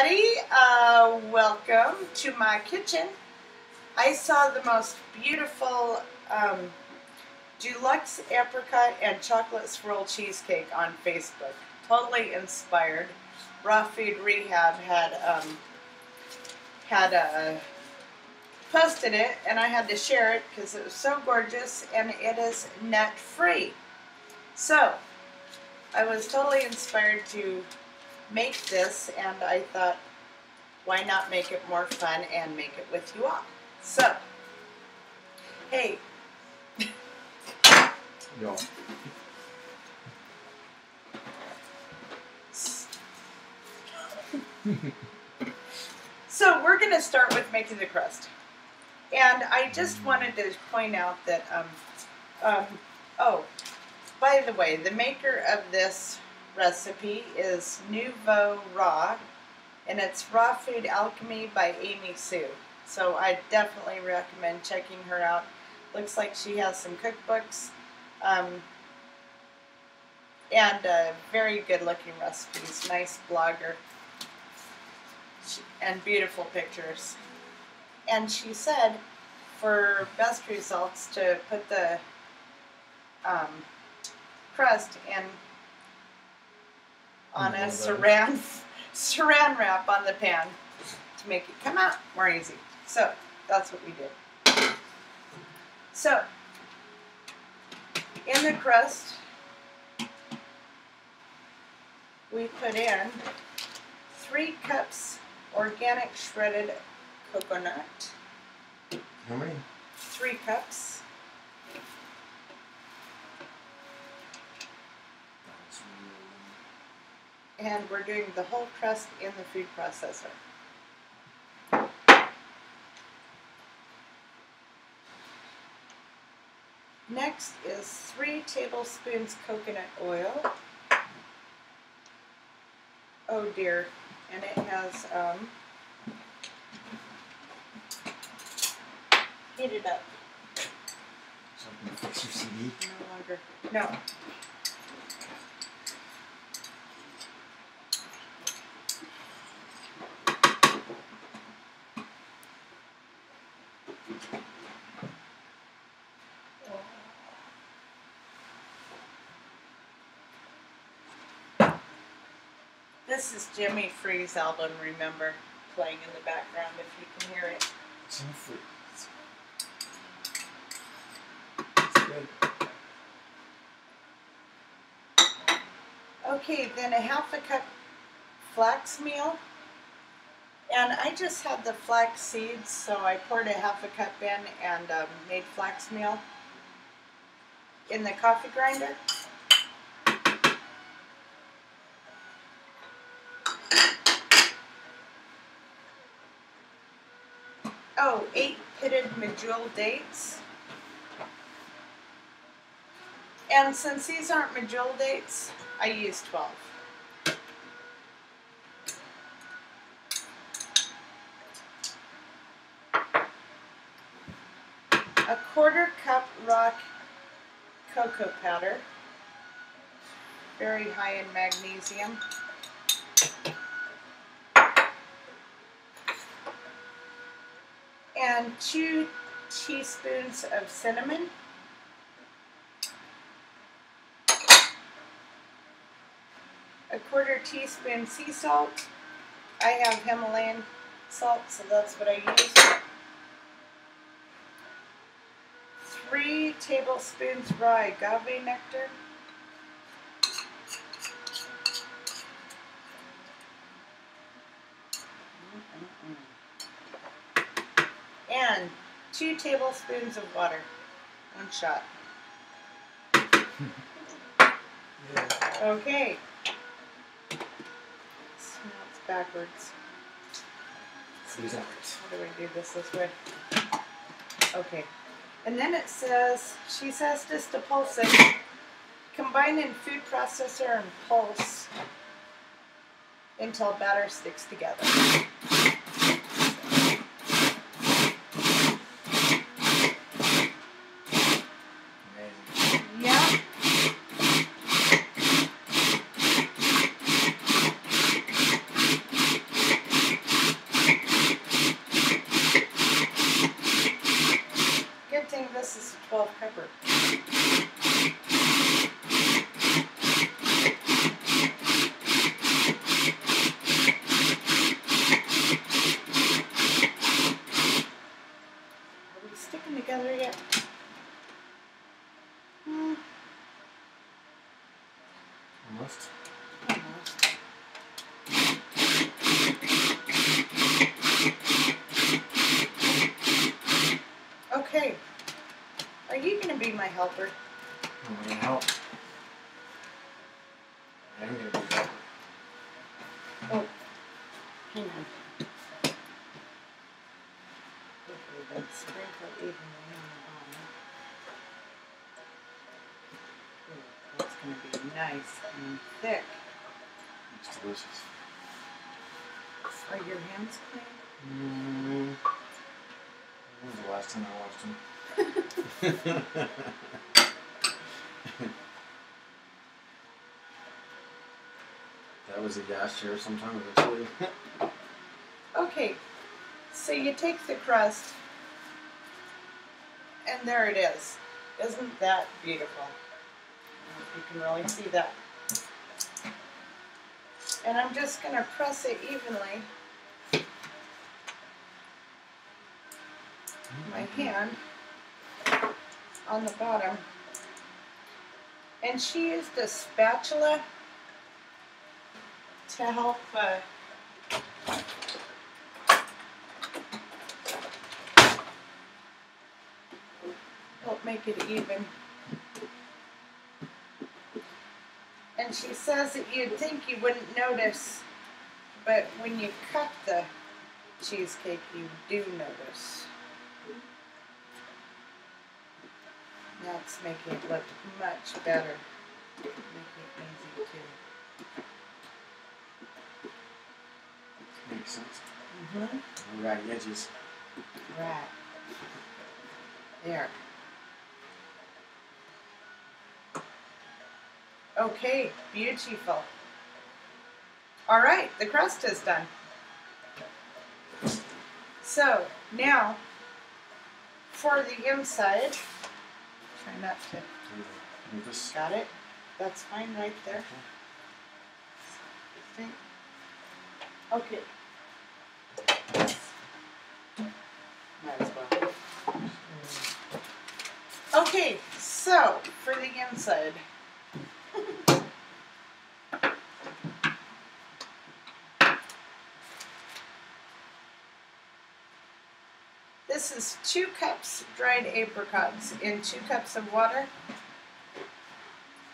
everybody. Welcome to my kitchen. I saw the most beautiful Deluxe apricot and chocolate swirl cheesecake on Facebook. Totally inspired. Raw Food Rehab had posted it, and I had to share it because it was so gorgeous, and it is nut free. So I was totally inspired to make this, and I thought, why not make it more fun and make it with you all? So, hey. Yo. So we're going to start with making the crust. And I just wanted to point out that, oh, by the way, the maker of this recipe is Nouveau Raw, and it's Raw Food Alchemy by Amy Sue. So I definitely recommend checking her out. Looks like she has some cookbooks and very good looking recipes. Nice blogger and beautiful pictures. And she said for best results to put the crust in on a saran wrap on the pan to make it come out more easy. So that's what we did. So in the crust we put in 3 cups organic shredded coconut. How many? 3 cups. And we're doing the whole crust in the food processor. Next is 3 tablespoons coconut oil. Oh dear, and it has heated up. Something to fix your CD? No longer. No. This is Jimmy Free's album, Remember, playing in the background if you can hear it. Jimmy Free. It's good. Okay, then a ½ cup flax meal. And I just had the flax seeds, so I poured a ½ cup in and made flax meal in the coffee grinder. Oh, 8 pitted medjool dates. And since these aren't medjool dates, I use 12. A ¼ cup raw cocoa powder, very high in magnesium. And 2 teaspoons of cinnamon. A ¼ teaspoon sea salt. I have Himalayan salt, so that's what I use. 3 tablespoons raw agave nectar. And 2 tablespoons of water. 1 shot. Yeah. Okay. Smells backwards. How do I do this way? Okay. And then it says, she says just to pulse it. Combine in food processor and pulse until batter sticks together. Yeah. 12 pepper. Are we sticking together yet? Almost. Almost. Okay. Are you going to be my helper? I'm going to help. I am going to be helper. Oh, hang on. Okay, then sprinkle evenly on the bottom. Ooh, that's going to be nice and thick. It's delicious. Are your hands clean? When was the last time I washed them? That was a gas chair sometime eventually. Okay, so you take the crust, and there it is. Isn't that beautiful? I don't know if you can really see that. And I'm just going to press it evenly. My hand on the bottom. And she used a spatula to help make it even. And she says that you'd think you wouldn't notice, but when you cut the cheesecake, you do notice. That's making it look much better. Making it easy too. Makes sense. Mm-hmm. No ragged edges. Right. There. Okay, beautiful. All right, the crust is done. So now, for the inside, try not to. Got it? That's fine right there. Okay. Might as well. Okay, so for the inside. This is 2 cups dried apricots in 2 cups of water.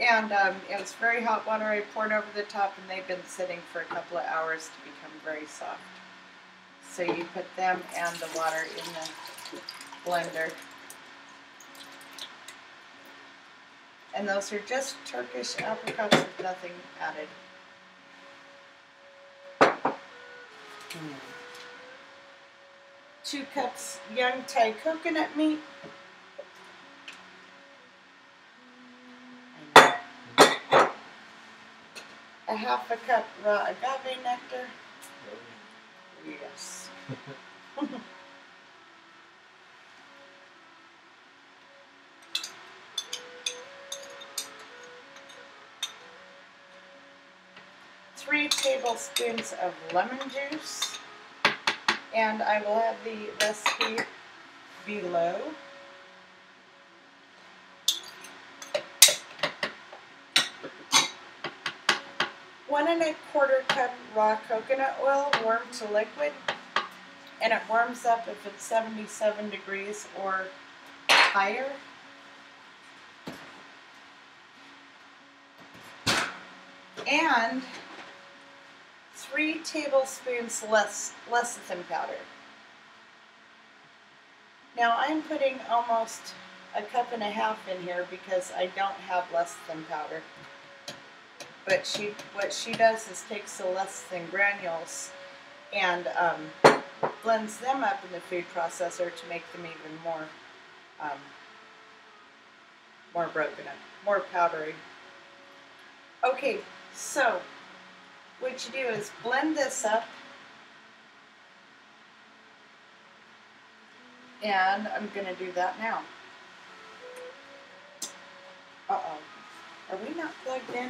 And it was very hot water I poured over the top, and they've been sitting for a couple of hours to become very soft. So you put them and the water in the blender. And those are just Turkish apricots with nothing added. 2 cups young Thai coconut meat. A 1/2 cup raw agave nectar. Yes. 3 tablespoons of lemon juice. And I will have the recipe below. One and 1/4 cup raw coconut oil warmed to liquid, and it warms up if it's 77 degrees or higher. And 3 tablespoons lecithin powder. Now I'm putting almost 1.5 cups in here because I don't have lecithin powder. But what she does is takes the lecithin granules and blends them up in the food processor to make them even more broken up, more powdery. Okay, so what you do is blend this up, and I'm going to do that now. Uh-oh. Are we not plugged in?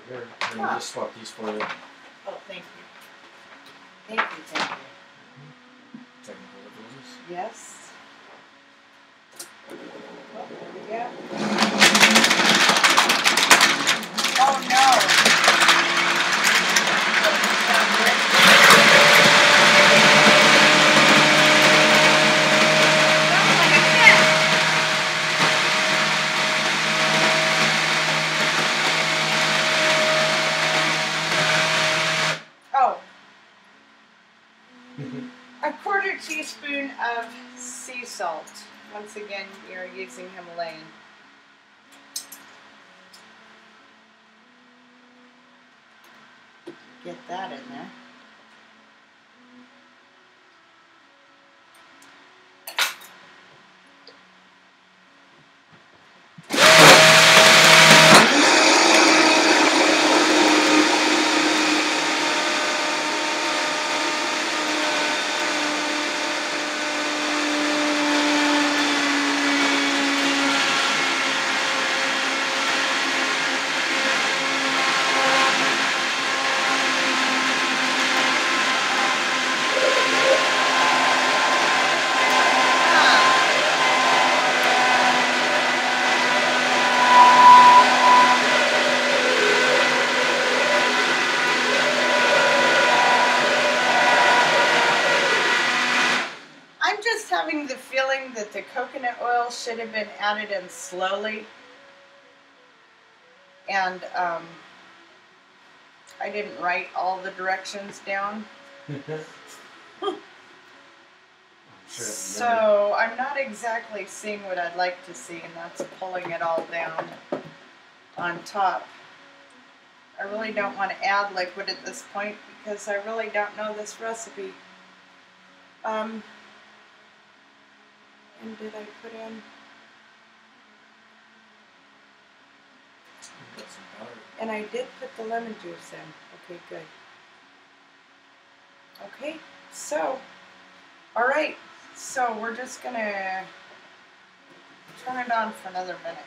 Here, let me just swap these for you. Oh, thank you. Thank you, thank you. Technical difficulties. Yes. Oh, there we go. Oh, no. Oh. A quarter teaspoon of sea salt. Once again, you're using Himalayan. Get that in there. Having the feeling that the coconut oil should have been added in slowly, and I didn't write all the directions down. So I'm not exactly seeing what I'd like to see, and that's pulling it all down on top. I really don't want to add liquid at this point because I really don't know this recipe. And did I put in? And I did put the lemon juice in. Okay, good. Okay, so, all right. So we're just gonna turn it on for another minute.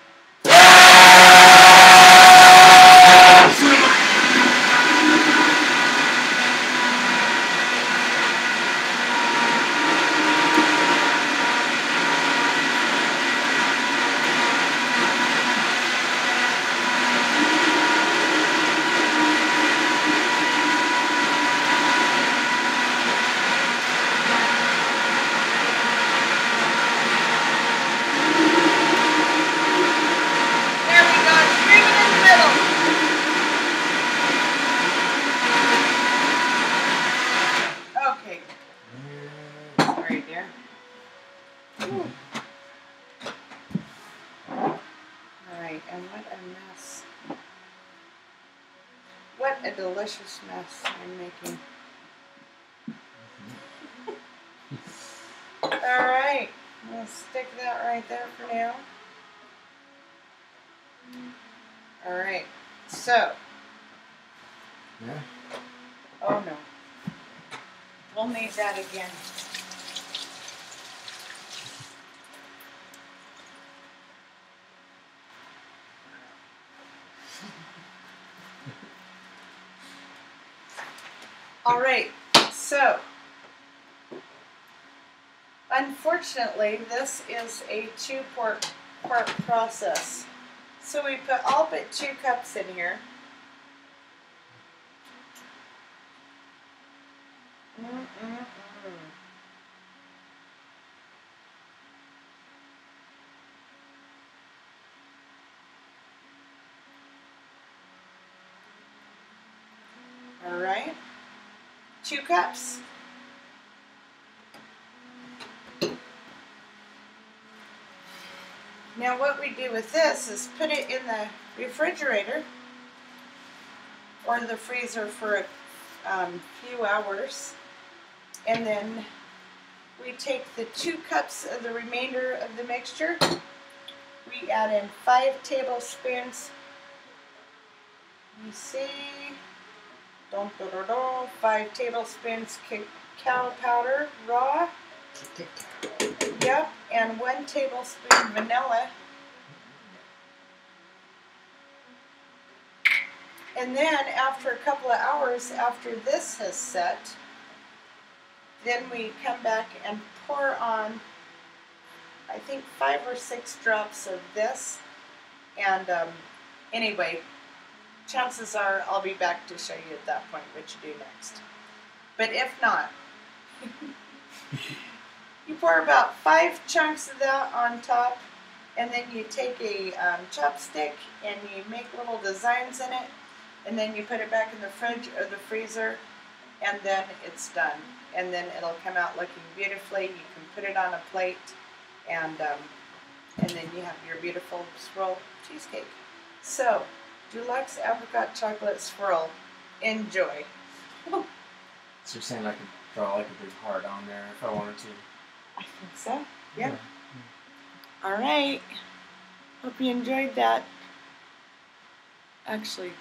A delicious mess I'm making. Alright, we'll stick that right there for now. Alright, so. Yeah. Oh no. We'll need that again. All right, so unfortunately, this is a two-part process. So we put all but 2 cups in here. All right. 2 cups. Now what we do with this is put it in the refrigerator or the freezer for a few hours, and then we take the 2 cups of the remainder of the mixture. We add in 5 tablespoons. You see, 5 tablespoons cacao powder raw. Cacao. Yep, and 1 tablespoon vanilla. And then after a couple of hours after this has set, then we come back and pour on, I think 5 or 6 drops of this. And anyway, chances are I'll be back to show you at that point what you do next. But if not, you pour about 5 chunks of that on top, and then you take a chopstick and you make little designs in it, and then you put it back in the fridge or the freezer, and then it's done. And then it'll come out looking beautifully. You can put it on a plate, and then you have your beautiful swirl cheesecake. So, Deluxe Apricot Chocolate Swirl. Enjoy. So you're saying I could draw like a big heart on there if I wanted to? I think so. Yeah. All right. Hope you enjoyed that. Actually,